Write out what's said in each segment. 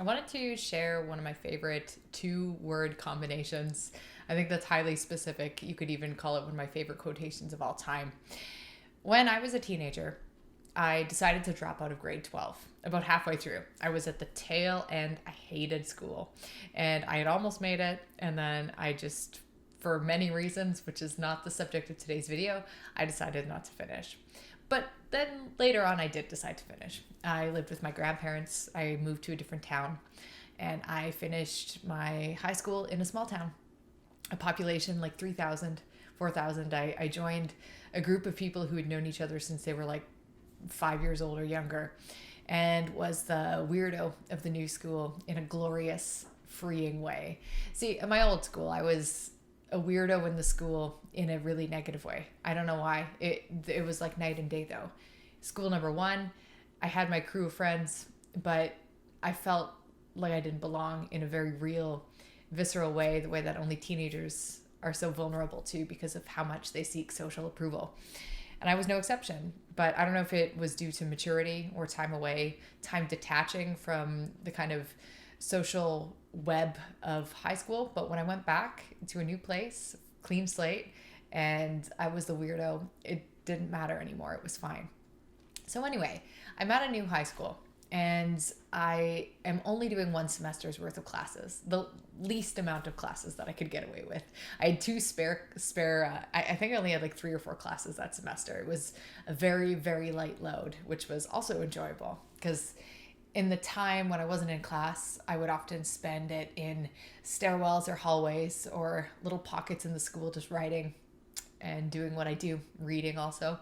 wanted to share one of my favorite two-word combinations. I think that's highly specific. You could even call it one of my favorite quotations of all time. When I was a teenager, I decided to drop out of grade 12. About halfway through, I was at the tail end. I hated school, and I had almost made it. And then I just, for many reasons, which is not the subject of today's video, I decided not to finish. But then later on, I did decide to finish. I lived with my grandparents. I moved to a different town, and I finished my high school in a small town, a population like 3,000, 4,000. I joined a group of people who had known each other since they were like 5 years old or younger, and was the weirdo of the new school in a glorious, freeing way. See, at my old school, I was a weirdo in the school in a really negative way. I don't know why. It was like night and day though. School number one, I had my crew of friends, but I felt like I didn't belong in a very real, visceral way, the way that only teenagers are so vulnerable to because of how much they seek social approval. And I was no exception. But I don't know if it was due to maturity or time away, time detaching from the kind of social web of high school. But when I went back to a new place, clean slate, and I was the weirdo, it didn't matter anymore. It was fine. So anyway, I'm at a new high school, and I am only doing one semester's worth of classes, the least amount of classes that I could get away with. I had two spare. I think I only had like 3 or 4 classes that semester. It was a very, very light load, which was also enjoyable because in the time when I wasn't in class, I would often spend it in stairwells or hallways or little pockets in the school just writing and doing what I do, reading also.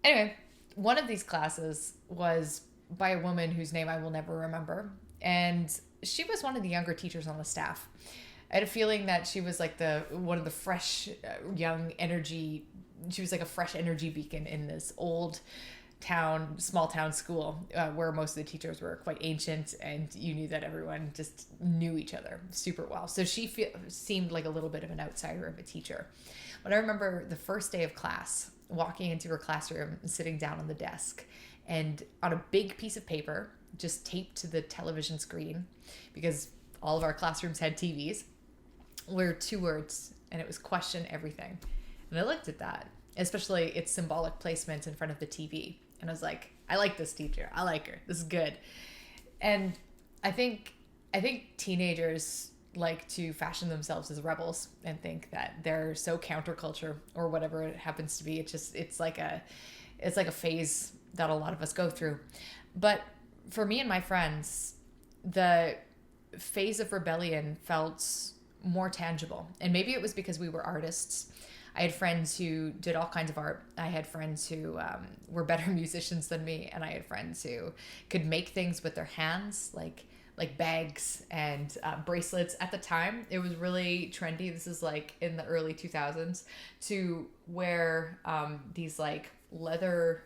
Anyway, one of these classes was by a woman whose name I will never remember. And she was one of the younger teachers on the staff. I had a feeling that she was like one of the fresh, young energy. She was like a fresh energy beacon in this old town, small town school where most of the teachers were quite ancient, and you knew that everyone just knew each other super well. So she seemed like a little bit of an outsider of a teacher. But I remember the first day of class, walking into her classroom and sitting down on the desk, and on a big piece of paper, just taped to the television screen, because all of our classrooms had TVs, were 2 words, and it was question everything. And I looked at that, especially its symbolic placement in front of the TV. And I was like, I like this teacher. I like her. This is good. And I think teenagers like to fashion themselves as rebels and think that they're so counterculture or whatever it happens to be. It's like a phase that a lot of us go through. But for me and my friends, the phase of rebellion felt more tangible. And maybe it was because we were artists. I had friends who did all kinds of art. I had friends who were better musicians than me, and I had friends who could make things with their hands, like bags and bracelets. At the time, it was really trendy. This is like in the early 2000s to wear these like leather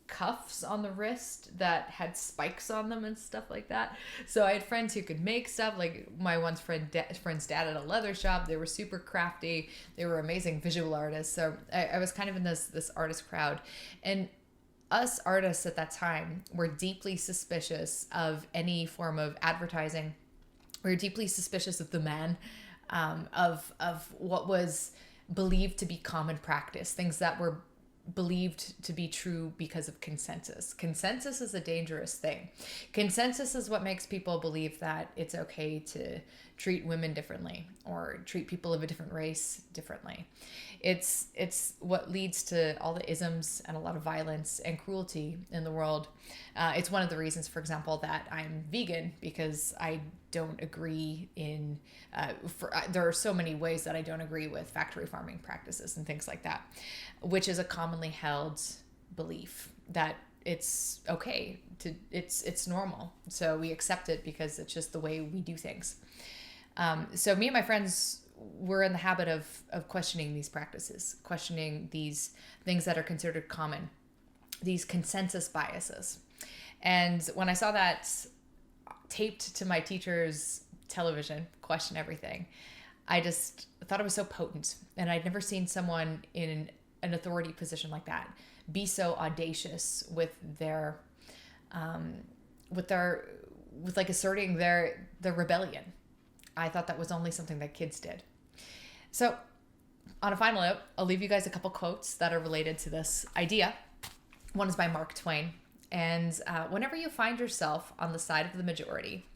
cuffs on the wrist that had spikes on them and stuff like that. So I had friends who could make stuff. Like my one friend's dad had a leather shop. They were super crafty. They were amazing visual artists. So I was kind of in this artist crowd. And us artists at that time were deeply suspicious of any form of advertising. We were deeply suspicious of the man, of what was believed to be common practice, things that were believed to be true because of consensus. Consensus is a dangerous thing. Consensus is what makes people believe that it's okay to treat women differently or treat people of a different race differently. It's what leads to all the isms and a lot of violence and cruelty in the world. It's one of the reasons, for example, that I'm vegan, because I don't agree in, there are so many ways that I don't agree with factory farming practices and things like that, which is a commonly held belief that it's okay to, it's normal. So we accept it because it's just the way we do things. So me and my friends were in the habit of questioning these practices, questioning these things that are considered common, these consensus biases. And when I saw that taped to my teacher's television, question everything, I just thought it was so potent. And I'd never seen someone in an authority position like that be so audacious with their with like asserting their rebellion. I thought that was only something that kids did. So on a final note, I'll leave you guys a couple quotes that are related to this idea. One is by Mark Twain. And whenever you find yourself on the side of the majority,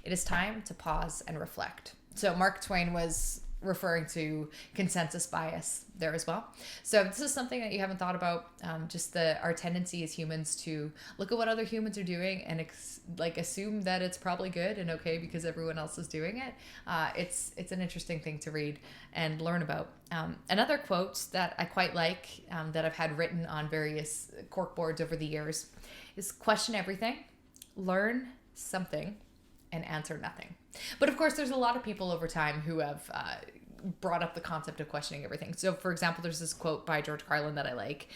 it is time to pause and reflect. So Mark Twain was referring to consensus bias there as well. So this is something that you haven't thought about, just our tendency as humans to look at what other humans are doing and assume that it's probably good and okay because everyone else is doing it. It's an interesting thing to read and learn about. Another quote that I quite like, that I've had written on various corkboards over the years, is question everything, learn something, and answer nothing. But of course, there's a lot of people over time who have brought up the concept of questioning everything. So for example, there's this quote by George Carlin that I like.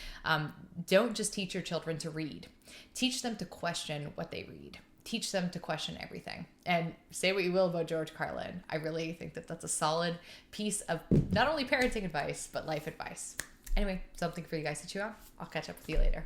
Don't just teach your children to read. Teach them to question what they read. Teach them to question everything. And say what you will about George Carlin, I really think that that's a solid piece of not only parenting advice, but life advice. Anyway, something for you guys to chew on. I'll catch up with you later.